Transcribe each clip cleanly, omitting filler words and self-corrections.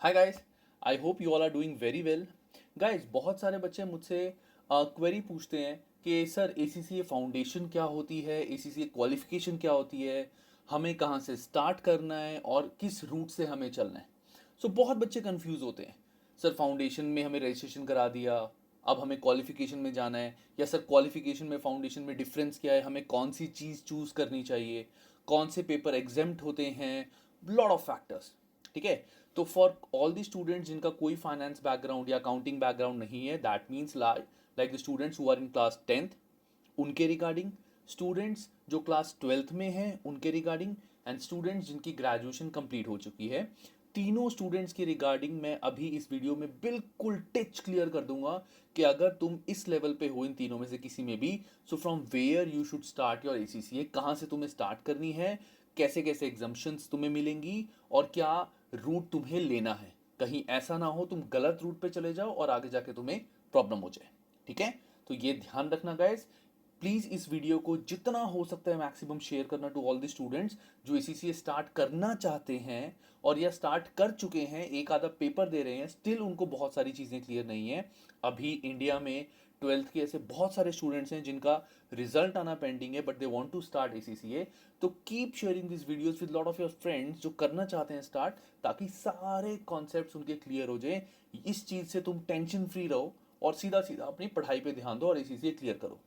Hi guys, I hope you all are doing very well. Guys, बहुत सारे बच्चे मुझसे क्वेरी पूछते हैं कि सर एसीसीए फाउंडेशन क्या होती है, एसीसीए क्वालिफिकेशन क्या होती है, हमें कहाँ से स्टार्ट करना है और किस रूट से हमें चलना है। बहुत बच्चे कंफ्यूज होते हैं। सर फाउंडेशन में हमें रजिस्ट्रेशन करा दिया, अब हमें क्वालिफिकेशन में जाना है, या सर क्वालिफिकेशन में फाउंडेशन में डिफरेंस क्या है, हमें कौन सी चीज़ चूज़ करनी चाहिए, कौन से पेपर एग्जेम्प्ट होते हैं, लॉट ऑफ फैक्टर्स। ठीक है। तो फॉर ऑल द स्टूडेंट्स जिनका कोई फाइनेंस बैकग्राउंड या अकाउंटिंग बैकग्राउंड नहीं है, that means like the students who are in class 10th, उनके रिगार्डिंग, स्टूडेंट्स जो क्लास 12th में हैं उनके रिगार्डिंग, एंड स्टूडेंट्स जिनकी ग्रेजुएशन कंप्लीट हो चुकी है, तीनों स्टूडेंट्स की रिगार्डिंग मैं अभी इस वीडियो में बिल्कुल टिच क्लियर कर दूंगा कि अगर तुम इस लेवल पे हो इन तीनों में से किसी में भी, so from where you should start your ACCA, कहाँ से तुम्हें स्टार्ट करनी है, कैसे कैसे एग्जाम्पशंस तुम्हें मिलेंगी और क्या रूट तुम्हें लेना है। कहीं ऐसा ना हो तुम गलत रूट पे चले जाओ और आगे जाके तुम्हें प्रॉब्लम हो जाए। ठीक है। तो ये ध्यान रखना गाइस, प्लीज इस वीडियो को जितना हो सकता है मैक्सिमम शेयर करना टू ऑल द स्टूडेंट्स जो एसीसीए स्टार्ट करना चाहते हैं और या स्टार्ट कर चुके हैं, एक आधा पेपर दे रहे हैं, स्टिल उनको बहुत सारी चीजें क्लियर नहीं है। अभी इंडिया में 12th के ऐसे बहुत सारे स्टूडेंट्स हैं जिनका रिजल्ट आना पेंडिंग है, but they want to start ACCA. तो keep sharing this videos with lot of your friends जो करना चाहते हैं स्टार्ट, ताकि सारे कॉन्सेप्ट्स उनके क्लियर हो जाए। इस चीज से तुम टेंशन फ्री रहो और सीधा सीधा अपनी पढ़ाई पे ध्यान दो और एसीसीए क्लियर करो।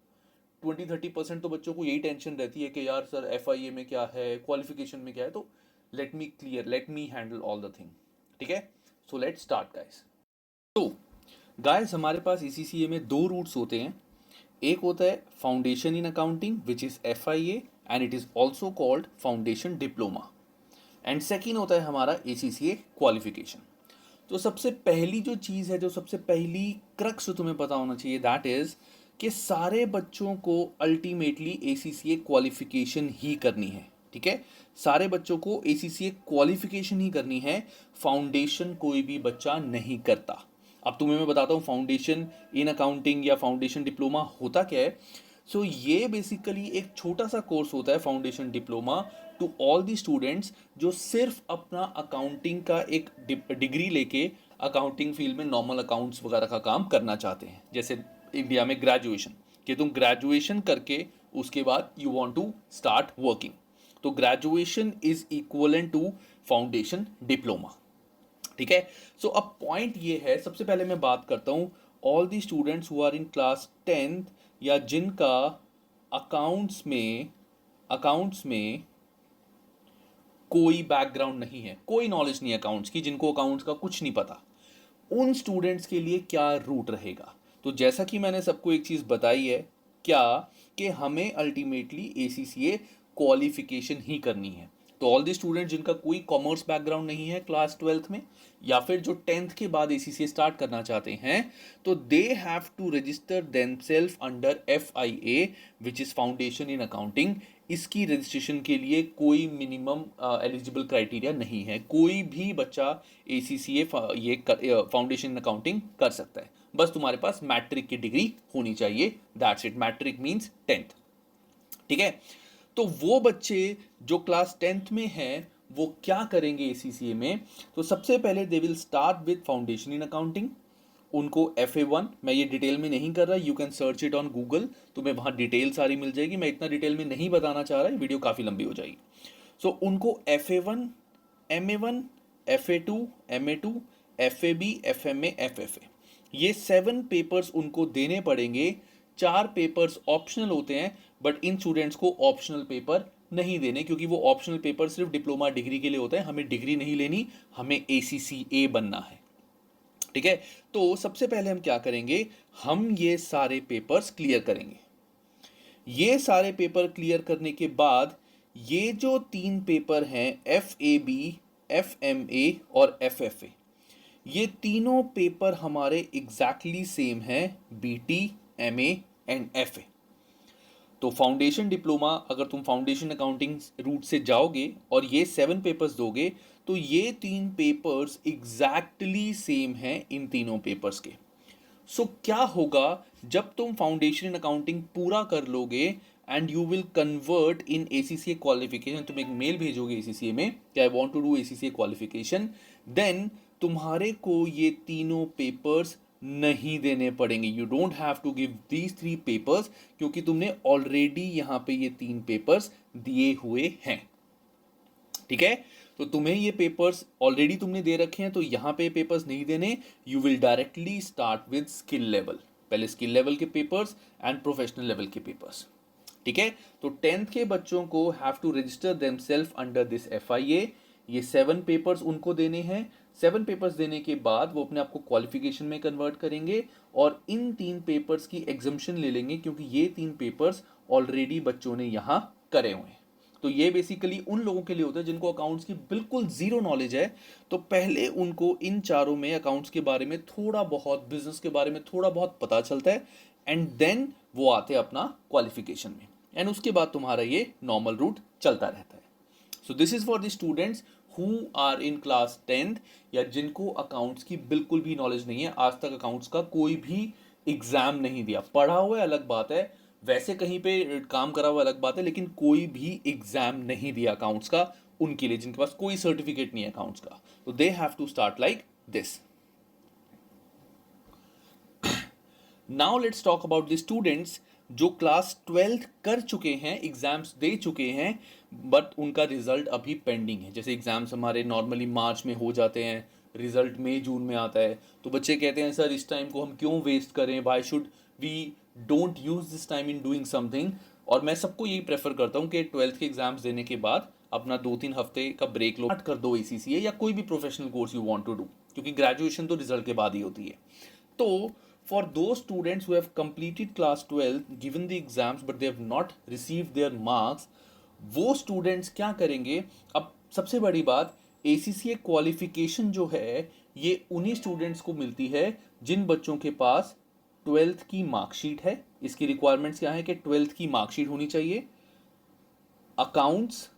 20-30% तो बच्चों को यही टेंशन रहती है कि यार सर एफआईए में क्या है, क्वालिफिकेशन में क्या है। तो let me handle all the thing. ठीक है। So let start guys. तो गाइस, हमारे पास ईसीसीए में दो रूट्स होते हैं। एक होता है foundation in accounting which is FIA, and it is also called foundation diploma. And second होता है हमारा एसीसीए क्वालिफिकेशन। तो सबसे पहली जो चीज़ है, जो सबसे पहली क्रक्स जो तुम्हें पता होना चाहिए, दैट इज कि सारे बच्चों को अल्टीमेटली एसीसीए क्वालिफिकेशन ही करनी है। ठीक है। सारे बच्चों को एसीसीए क्वालिफिकेशन ही करनी है, फाउंडेशन कोई भी बच्चा नहीं करता। अब तुम्हें मैं बताता हूँ फाउंडेशन इन अकाउंटिंग या फाउंडेशन डिप्लोमा होता क्या है। ये बेसिकली एक छोटा सा कोर्स होता है, foundation diploma, to all the students जो सिर्फ अपना अकाउंटिंग का एक डिग्री लेके अकाउंटिंग फील्ड में नॉर्मल अकाउंट्स वगैरह का काम करना चाहते हैं। जैसे इंडिया में ग्रेजुएशन, कि तुम ग्रेजुएशन करके उसके बाद you want to start working. तो graduation is equivalent to foundation diploma. ठीक है। अब पॉइंट ये है, सबसे पहले मैं बात करता हूं all the students who are in class 10th या जिनका अकाउंट्स में कोई बैकग्राउंड नहीं है, कोई नॉलेज नहीं है अकाउंट्स की, जिनको अकाउंट्स का कुछ नहीं पता, उन स्टूडेंट्स के लिए क्या रूट रहेगा। तो जैसा कि मैंने सबको एक चीज बताई है, क्या कि हमें अल्टीमेटली एसीसीए क्वालिफिकेशन ही करनी है। तो ऑल द स्टूडेंट जिनका कोई कॉमर्स बैकग्राउंड नहीं है क्लास 12th में, या फिर जो 10th के बाद एसीसीए स्टार्ट करना चाहते हैं, तो they have to register themselves under FIA which is foundation in accounting. इसकी रजिस्ट्रेशन के लिए कोई मिनिमम एलिजिबल क्राइटेरिया नहीं है, कोई भी बच्चा एसीसीए ये फाउंडेशन इन अकाउंटिंग कर सकता है। बस तुम्हारे पास मैट्रिक की डिग्री होनी चाहिए, that's it. Matric means 10th। ठीक है। तो वो बच्चे जो क्लास 10th में हैं वो क्या करेंगे एसीसीए में। तो सबसे पहले they will start with foundation in accounting. उनको FA1, मैं ये डिटेल में नहीं कर रहा, you can search it on Google, तुम्हें वहां डिटेल सारी मिल जाएगी। मैं इतना डिटेल में नहीं बताना चाह रहा, वीडियो काफी लंबी हो जाएगी। उनको FA1, MA1, FA2, MA2, FAB, FMA, FFA, ये 7 पेपर्स उनको देने पड़ेंगे। 4 पेपर्स ऑप्शनल होते हैं, बट इन स्टूडेंट्स को ऑप्शनल पेपर नहीं देने, क्योंकि वो ऑप्शनल पेपर सिर्फ डिप्लोमा डिग्री के लिए होता है। हमें डिग्री नहीं लेनी, हमें ACCA बनना है। ठीक है। तो सबसे पहले हम क्या करेंगे, हम ये सारे पेपर्स क्लियर करेंगे। ये सारे पेपर क्लियर करने के बाद ये जो 3 पेपर हैं, FAB, FMA और FFA, ये तीनों पेपर हमारे एग्जैक्टली सेम हैं, BT, MA एंड FA। तो फाउंडेशन डिप्लोमा, अगर तुम फाउंडेशन अकाउंटिंग रूट से जाओगे और ये 7 पेपर्स दोगे, तो ये 3 पेपर्स एग्जैक्टली सेम हैं इन तीनों पेपर्स के। क्या होगा जब तुम फाउंडेशन इन अकाउंटिंग पूरा कर लोगे and you will convert in ACCA qualification, तुम एक मेल भेजोगे एसीसीए में कि I want to do ACCA qualification, then तुम्हारे को ये तीनों पेपर्स नहीं देने पड़ेंगे। You don't have to give these 3 papers, क्योंकि तुमने ऑलरेडी यहाँ पे ये 3 पेपर्स दिए हुए हैं। ठीक है, तो तुम्हें ये पेपर्स ऑलरेडी तुमने दे रखे हैं, तो यहाँ पे पेपर्स नहीं देने। You will directly start with skill level, पहले स्किल लेवल के पेपर्स एंड प्रोफेशनल लेवल के पेपर्स। ठीक है, तो 10th के बच्चों को have to register themselves under this FIA। ये 7 पेपर्स उनको देने हैं। 7 पेपर्स देने के बाद वो अपने आप को क्वालिफिकेशन में कन्वर्ट करेंगे और इन 3 पेपर्स की एग्जम्पशन ले लेंगे, क्योंकि ये 3 पेपर्स ऑलरेडी बच्चों ने यहाँ करे हुए हैं। तो ये बेसिकली उन लोगों के लिए होता है जिनको अकाउंट्स की बिल्कुल जीरो नॉलेज है। तो पहले उनको इन चारों में अकाउंट्स के बारे में थोड़ा बहुत, बिजनेस के बारे में थोड़ा बहुत पता चलता है, एंड देन वो आते हैं अपना क्वालिफिकेशन में, एंड उसके बाद तुम्हारा ये नॉर्मल रूट चलता रहता है। So this is for the students who are in class 10th, या जिनको अकाउंट्स की बिल्कुल भी नॉलेज नहीं है, आज तक अकाउंट्स का कोई भी एग्जाम नहीं दिया। पढ़ा हुआ है अलग बात है, वैसे कहीं पे काम करा हुआ अलग बात है, लेकिन कोई भी एग्जाम नहीं दिया अकाउंट्स का, उनके लिए जिनके पास कोई सर्टिफिकेट नहीं है अकाउंट्स का, तो they have to start like this. Now let's talk about the students जो क्लास 12th कर चुके हैं, एग्जाम्स दे चुके हैं, बट उनका रिजल्ट अभी पेंडिंग है। जैसे एग्जाम्स हमारे नॉर्मली मार्च में हो जाते हैं, रिजल्ट मई जून में आता है, तो बच्चे कहते हैं सर इस टाइम को हम क्यों वेस्ट करें, why should we don't use this time in doing something. और मैं सबको यही प्रेफर करता हूँ कि 12th के एग्जाम्स देने के बाद अपना 2-3 हफ्ते का ब्रेक लो, कर दो ACCA या कोई भी professional course you want to do, क्योंकि ग्रेजुएशन तो रिजल्ट के बाद ही होती है। तो for those students who have completed class 12, given the exams but they have not received their marks, वो students क्या करेंगे। अब सबसे बड़ी बात, ACCA क्वालिफिकेशन जो है ये उन्हीं स्टूडेंट्स को मिलती है जिन बच्चों के पास 12th की मार्कशीट है। इसकी रिक्वायरमेंट्स क्या है कि 12th की मार्कशीट होनी चाहिए, accounts,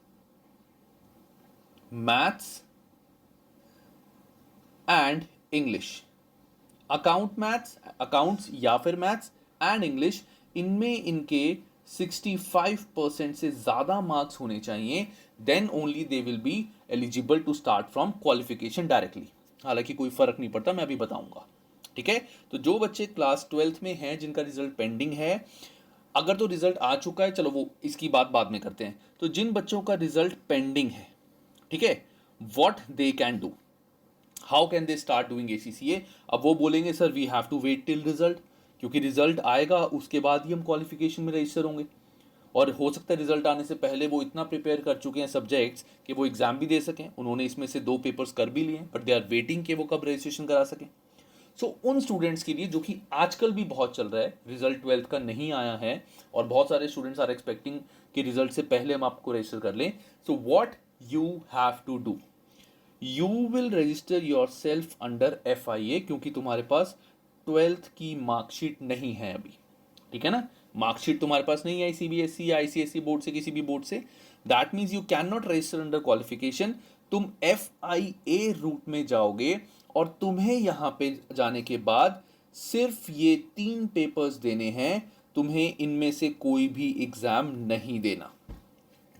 maths and English. Accounts या फिर मैथ्स एंड इंग्लिश, इनमें इनके 65% से ज़्यादा मार्क्स होने चाहिए, then only they will be eligible to start from qualification directly. हालांकि कोई फर्क नहीं पड़ता, मैं अभी बताऊंगा। ठीक है, तो जो बच्चे क्लास 12th में हैं जिनका रिजल्ट पेंडिंग है, अगर तो रिजल्ट आ चुका है चलो वो इसकी बात बाद में करते हैं। तो जिन बच्चों का रिजल्ट पेंडिंग है, ठीक है, what they can do, how can they start doing ACCA। अब वो बोलेंगे sir we have to wait till result, क्योंकि रिजल्ट आएगा उसके बाद ही हम क्वालिफिकेशन में रजिस्टर होंगे, और हो सकता है रिजल्ट आने से पहले वो इतना प्रिपेयर कर चुके हैं सब्जेक्ट्स कि वो एग्जाम भी दे सकें। उन्होंने इसमें से 2 पेपर्स कर भी लिए, बट दे आर वेटिंग कि वो कब रजिस्ट्रेशन करा सकें। सो उन स्टूडेंट्स के लिए जो कि आजकल भी बहुत चल रहा है, रिजल्ट 12th का नहीं आया है और बहुत सारे स्टूडेंट्स आर एक्सपेक्टिंग कि रिजल्ट से पहले हम आपको रजिस्टर कर लें। So what you have to do, you will register yourself under FIA, क्योंकि तुम्हारे पास 12th की मार्कशीट नहीं है अभी। ठीक है ना, मार्कशीट तुम्हारे पास नहीं है CBSE या ICSE बोर्ड से, किसी भी बोर्ड से, that means you can not register under qualification. तुम FIA रूट में जाओगे और तुम्हें यहाँ पे जाने के बाद सिर्फ ये 3 पेपर्स देने हैं, तुम्हें इनमें से कोई भी एग्जाम नहीं देना।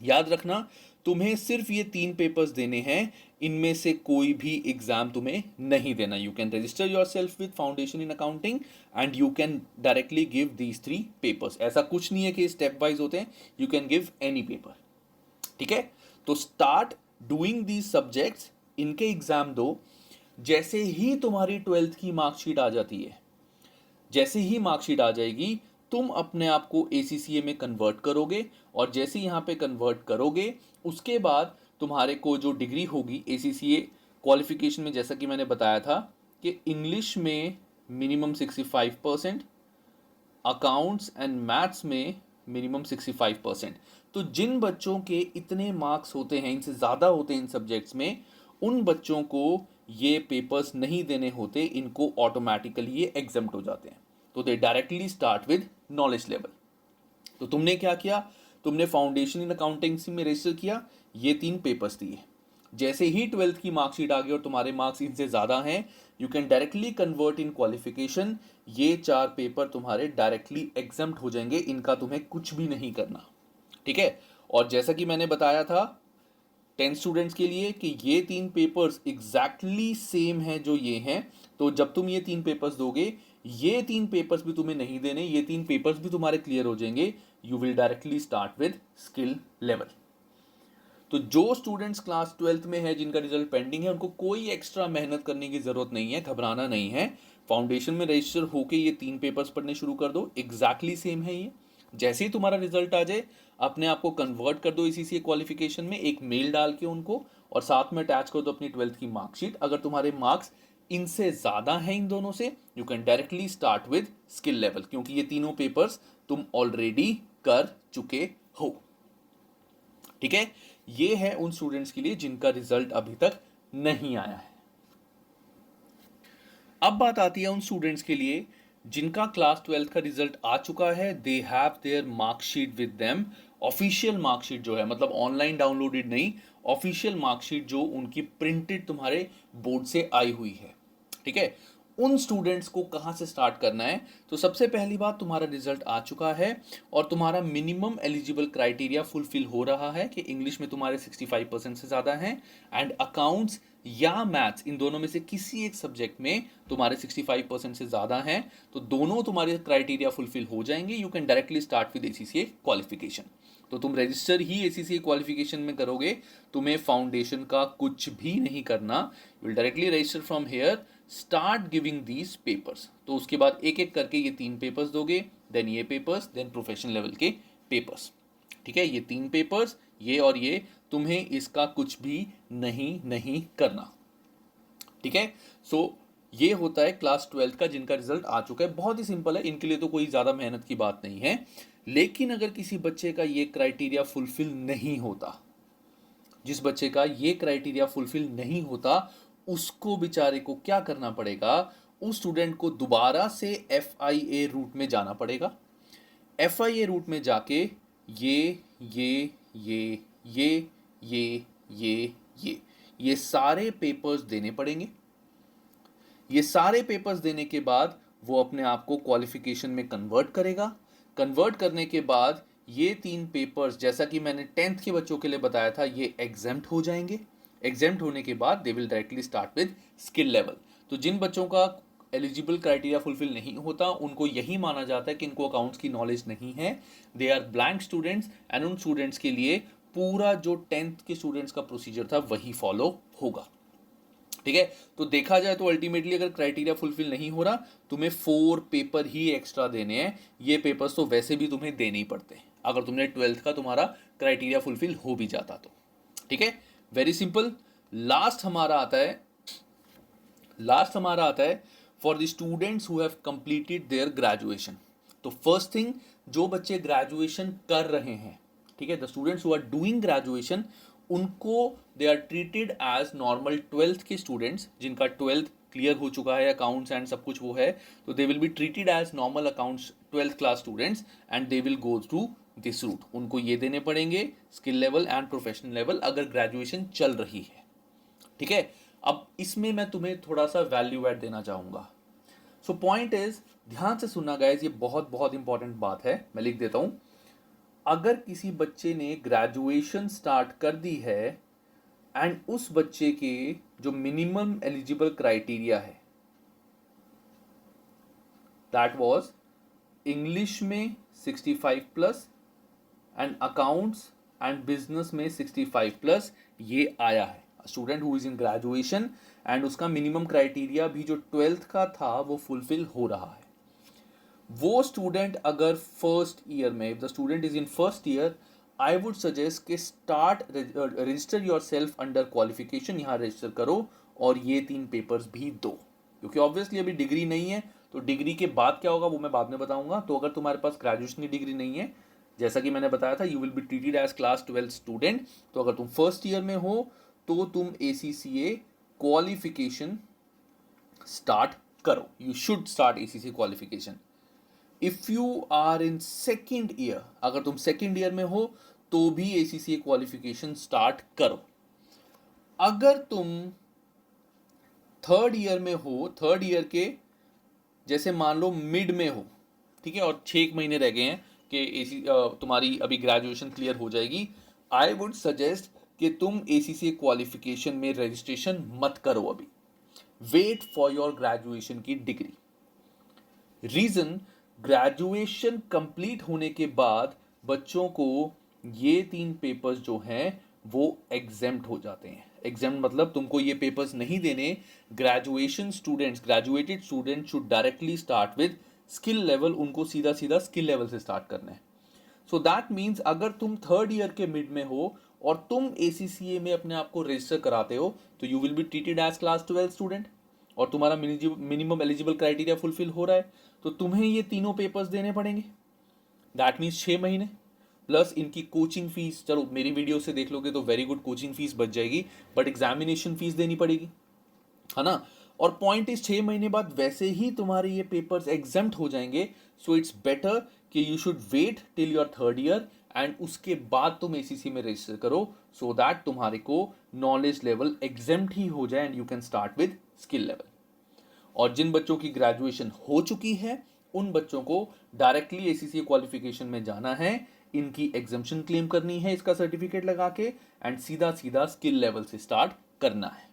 याद रखना, तुम्हें सिर्फ ये 3 पेपर्स देने हैं, इनमें से कोई भी एग्जाम तुम्हें नहीं देना। You can register your self with foundation in accounting and you can directly give these 3 papers. ऐसा कुछ नहीं है कि स्टेप वाइज होते हैं, you can give any paper. ठीक है, तो स्टार्ट डूइंग दीज सब्जेक्ट्स, इनके एग्जाम दो। जैसे ही तुम्हारी 12th की मार्कशीट आ जाती है, जैसे ही मार्कशीट आ जाएगी, तुम अपने आप को ACCA में कन्वर्ट करोगे, और जैसे यहाँ पे कन्वर्ट करोगे उसके बाद तुम्हारे को जो डिग्री होगी ACCA क्वालिफिकेशन में, जैसा कि मैंने बताया था कि इंग्लिश में मिनिमम 65%, अकाउंट्स एंड मैथ्स में मिनिमम 65%। तो जिन बच्चों के इतने मार्क्स होते हैं, इनसे ज़्यादा होते हैं इन सब्जेक्ट्स में, उन बच्चों को ये पेपर्स नहीं देने होते, इनको ऑटोमेटिकली ये एग्जम्प्ट हो जाते हैं। तो दे directly start with knowledge level. तो तुमने क्या किया, तुमने फाउंडेशन इन अकाउंटिंग में रजिस्टर किया, ये 3 पेपर्स दिए। जैसे ही 12th की मार्कशीट आ गई और तुम्हारे मार्क्स इनसे ज़्यादा हैं, you can directly convert in qualification. ये 4 पेपर तुम्हारे डायरेक्टली एग्जम्प्ट हो जाएंगे, इनका तुम्हें कुछ भी नहीं करना। ठीक है, और जैसा कि मैंने बताया था, 10 स्टूडेंट्स के लिए कि ये 3 पेपर्स एग्जैक्टली सेम है जो ये हैं, तो जब तुम ये 3 पेपर्स दोगे, ये 3 पेपर्स भी तुम्हें नहीं देने, ये 3 पेपर्स भी तुम्हारे क्लियर हो जाएंगे, you will directly start with skill level. तो जो स्टूडेंट्स क्लास 12th में है जिनका रिजल्ट पेंडिंग है, उनको कोई एक्स्ट्रा मेहनत करने की जरूरत नहीं है, घबराना नहीं है। फाउंडेशन में रजिस्टर होके ये 3 पेपर्स पढ़ने शुरू कर दो, एग्जैक्टली सेम है ये। जैसे ही तुम्हारा रिजल्ट आ जाए, अपने आप को कन्वर्ट कर दो एसीसीए क्वालिफिकेशन में, एक मेल डाल के उनको, और साथ में अटैच कर दो अपनी 12th की मार्कशीट। अगर तुम्हारे मार्क्स इनसे ज्यादा हैं इन दोनों से, you can directly start with skill level, क्योंकि ये तीनों पेपर्स तुम ऑलरेडी कर चुके हो। ठीक है, ये है उन स्टूडेंट्स के लिए जिनका रिजल्ट अभी तक नहीं आया है। अब बात आती है उन स्टूडेंट्स के लिए जिनका क्लास 12th का रिजल्ट आ चुका है, they have their marksheet with them. Official marksheet जो है, मतलब ऑनलाइन डाउनलोडेड नहीं, ऑफिशियल मार्कशीट जो उनकी प्रिंटेड तुम्हारे बोर्ड से आई हुई है। ठीक है, उन स्टूडेंट्स को कहाँ से स्टार्ट करना है? तो सबसे पहली बात, तुम्हारा रिजल्ट आ चुका है और तुम्हारा मिनिमम एलिजिबल क्राइटेरिया फुलफिल हो रहा है कि इंग्लिश में तुम्हारे 65% से ज़्यादा हैं, एंड अकाउंट्स या मैथ्स, इन दोनों में से किसी एक सब्जेक्ट में तुम्हारे 65% से ज़्यादा हैं, तो दोनों तुम्हारे क्राइटेरिया फुलफिल हो जाएंगे। You can directly start with ACCA qualification. तो तुम रजिस्टर ही एसीसीए क्वालिफिकेशन में करोगे, तुम्हें फाउंडेशन का कुछ भी नहीं करना। You will directly register from here, start giving these papers. तो उसके बाद एक एक करके ये 3 पेपर्स दोगे, देन ये पेपर्स, देन प्रोफेशनल लेवल के पेपर्स। ठीक है, ये 3 पेपर्स, ये और ये, तुम्हें इसका कुछ भी नहीं करना। ठीक है, सो ये होता है क्लास 12th का जिनका रिजल्ट आ चुका है। बहुत ही सिंपल है, इनके लिए तो कोई ज़्यादा मेहनत की बात नहीं है। लेकिन अगर किसी बच्चे का ये क्राइटेरिया फुलफिल नहीं होता, जिस बच्चे का ये क्राइटेरिया फुलफिल नहीं होता, उसको बेचारे को क्या करना पड़ेगा? उस स्टूडेंट को दोबारा से FIA रूट में जाना पड़ेगा। FIA रूट में जाके ये ये ये ये ये ये ये सारे पेपर्स देने पड़ेंगे। ये सारे पेपर्स देने के बाद वो अपने आप को क्वालिफिकेशन में कन्वर्ट करेगा। कन्वर्ट करने के बाद ये 3 पेपर्स, जैसा कि मैंने 10th के बच्चों के लिए बताया था, ये एग्जेम्प्ट हो जाएंगे। एग्जेम्प्ट होने के बाद they will directly start with skill level. तो जिन बच्चों का एलिजिबल क्राइटेरिया फुलफिल नहीं होता, उनको यही माना जाता है कि इनको अकाउंट्स की नॉलेज नहीं है, they are blank students, and उन स्टूडेंट्स के लिए पूरा जो 10th के स्टूडेंट्स का प्रोसीजर था वही फॉलो होगा। ठीक है, तो देखा जाए तो अल्टीमेटली अगर क्राइटेरिया फुलफिल नहीं हो रहा, तुम्हें 4 पेपर ही एक्स्ट्रा देने हैं। ये पेपर्स तो वैसे भी तुम्हें देने ही पड़ते हैं अगर तुमने 12th का तुम्हारा क्राइटेरिया फुलफिल हो भी जाता तो। ठीक है, वेरी सिंपल। लास्ट हमारा आता है for the students who have completed their graduation. तो फर्स्ट थिंग, जो बच्चे ग्रेजुएशन कर रहे हैं, ठीक है, the students who are doing graduation, उनको they are treated as normal 12th के स्टूडेंट्स। जिनका 12th क्लियर हो चुका है, अकाउंट्स एंड सब कुछ वो है, तो they will be treated as normal accounts 12th class students, and they will go through this route. उनको ये देने पड़ेंगे, skill level and professional level, अगर ग्रेजुएशन चल रही है। ठीक है, अब इसमें मैं तुम्हें थोड़ा सा वैल्यू ऐड देना चाहूंगा। सो पॉइंट इज, ध्यान से सुनना गाइज, ये बहुत बहुत इंपॉर्टेंट बात है, मैं लिख देता हूं। अगर किसी बच्चे ने ग्रेजुएशन स्टार्ट कर दी है एंड उस बच्चे के जो मिनिमम एलिजिबल क्राइटेरिया है, दैट वाज इंग्लिश में 65 plus and accounts and business में 65 प्लस, ये आया है, student who is in graduation, and उसका मिनिमम क्राइटेरिया भी जो 12th का था वो फुलफिल हो रहा है। वो स्टूडेंट अगर फर्स्ट ईयर में, if the student is in first year, I would suggest कि start register yourself under qualification, यहाँ रजिस्टर करो और ये 3 पेपर्स भी दो, क्योंकि ऑब्वियसली अभी डिग्री नहीं है, तो डिग्री के बाद क्या होगा वो मैं बाद में बताऊंगा। तो अगर तुम्हारे पास ग्रेजुएशन की डिग्री नहीं है, जैसा कि मैंने बताया था, you will be treated as class 12 student. तो अगर तुम फर्स्ट ईयर में हो तो तुम ACCA क्वालिफिकेशन स्टार्ट करो, you should start ACCA qualification. If you are in second year, अगर तुम सेकेंड ईयर में हो तो भी ACCA क्वालिफिकेशन स्टार्ट करो। अगर तुम थर्ड ईयर में हो, थर्ड ईयर के जैसे मान लो मिड में हो, ठीक है, और 6 महीने रह गए हैं कि तुम्हारी अभी ग्रेजुएशन क्लियर हो जाएगी, आई वुड सजेस्ट कि तुम एसीसीए क्वालिफिकेशन में रजिस्ट्रेशन मत करो अभी, वेट फॉर योर ग्रेजुएशन की डिग्री। रीजन, ग्रेजुएशन कंप्लीट होने के बाद बच्चों को ये 3 पेपर्स जो हैं वो एग्जेम्प्ट हो जाते हैं। एग्जेम्प्ट मतलब तुमको ये पेपर्स नहीं देने। Graduation students, graduated student should directly start with skill level, उनको सीधा सीधा स्किल लेवल से स्टार्ट करना है। सो दैट मीन्स अगर तुम 3rd ईयर के मिड में हो और तुम एसीसीए में अपने आप को रजिस्टर कराते हो तो you will be treated as class 12 student, और तुम्हारा मिनिमम एलिजिबल क्राइटेरिया फुलफिल हो रहा है, तो तुम्हें ये तीनों पेपर्स देने पड़ेंगे। दैट मीन्स 6 महीने प्लस इनकी कोचिंग फीस। चलो मेरी वीडियो से देख लोगे तो वेरी गुड कोचिंग फीस बच जाएगी, बट एग्जामिनेशन फीस देनी पड़ेगी, है ना। और पॉइंट इज 6 महीने बाद वैसे ही तुम्हारे ये पेपर्स एग्जेम्प्ट हो जाएंगे। सो इट्स बेटर कि you should wait till your 3rd year and उसके बाद तुम एसीसी में रजिस्टर करो, सो दैट तुम्हारे को नॉलेज लेवल एग्जेम्प्ट ही हो जाए and you can start with skill level. और जिन बच्चों की ग्रेजुएशन हो चुकी है उन बच्चों को डायरेक्टली एसीसी क्वालिफिकेशन में जाना है, इनकी एग्जम्पशन क्लेम करनी है इसका सर्टिफिकेट लगा के, एंड सीधा सीधा स्किल लेवल से स्टार्ट करना है।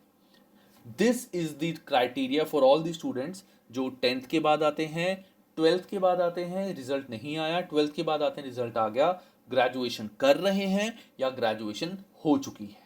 This is the criteria for all the students जो 10th के बाद आते हैं, 12th के बाद आते हैं, रिजल्ट नहीं आया, 12th के बाद आते हैं, रिजल्ट आ गया, ग्रेजुएशन कर रहे हैं या ग्रेजुएशन हो चुकी है।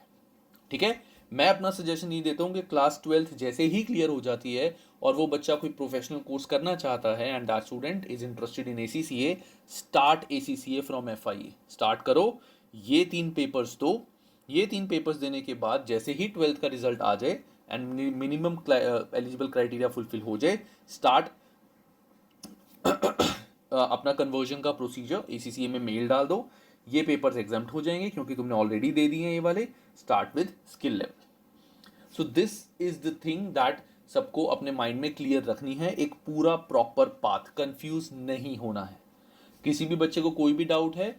ठीक है, मैं अपना सजेशन ये देता हूँ कि क्लास 12th जैसे ही क्लियर हो जाती है और वो बच्चा कोई प्रोफेशनल कोर्स करना चाहता है and that student is interested in ACCA, start ACCA from FIA, start करो, ये 3 पेपर्स दो। ये 3 पेपर्स देने के बाद जैसे ही 12th का रिजल्ट आ जाए and minimum eligible criteria fulfil हो जाए, स्टार्ट अपना कन्वर्जन का प्रोसीजर एसीसीए में मेल डाल दो, ये पेपर्स एग्जाम्प्ट हो जाएंगे क्योंकि तुमने ऑलरेडी दे दिए हैं ये वाले। Start with skill level. So this is the thing that सबको अपने माइंड में क्लियर रखनी है, एक पूरा प्रॉपर पाथ, कंफ्यूज नहीं होना है। किसी भी बच्चे को कोई भी डाउट है